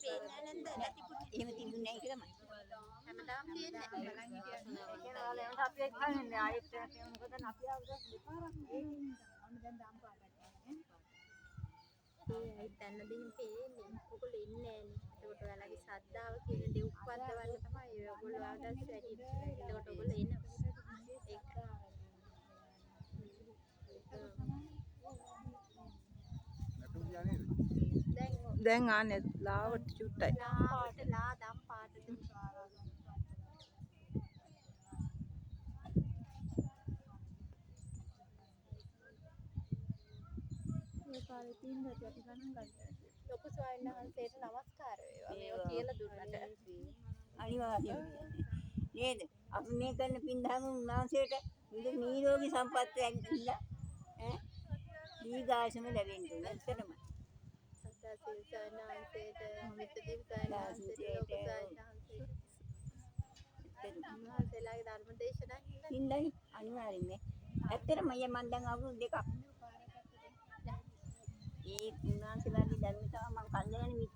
පේන්නේ නැද්ද? නැතිපුත් එහෙම තිබුණේ නැහැ කියලා මම. හැමදාම තියෙන්නේ. බලන් හිටියන්නේ. ඒ කියන්නේ අපි එක්කන්නේ ආයෙත් මොකද අපි ආවද දෙපාරක් ඕන දැන් දාම් පාටක් ඒ තැන්නදීන් පේන්නේ. ඔයගොල්ලෝ ඉන්නේ නැහනේ. ඒකට ඔයාලගේ ශ්‍රද්ධාව කියන දේ උප්පද්දවන්න තමයි ඔයගොල්ලෝ ආදර්ශ වැඩි. ඒකට ඔයගොල්ලෝ එනවා. ඒක. දැන් ආනේ ලාවට චුට්ටයි. ලා දම් පාටද ඒ කාලේ තින් හැටි අපි ගණන් ගන්න. ලොකු ස්වාමීන් වහන්සේට නමස්කාර වේවා. මේවා කියලා දුන්නට. අනිවාර්යයෙන් නේද? අපි මේ කරන පින්දහම උන්වහන්සේට නිරෝගී සම්පත් ඇතිලා ඈ දීර්ඝායුෂම ලැබෙන්න ඕන. ඇත්තටම. සත්‍ය සිල්සාන වහන්සේට මිත්‍දින් සානහන්සේට ලොකු ස්වාමීන් වහන්සේට උන්වහන්සේලාගේ ධර්ම දේශනා හින්දායි අනිවාර්යෙන්නේ. ඇත්තටම මම දැන් අවුරුදු 2ක් ඒ උන්වහන්සේලාගේ ධර්ම තමයි මම කල්යනා මිත්‍ර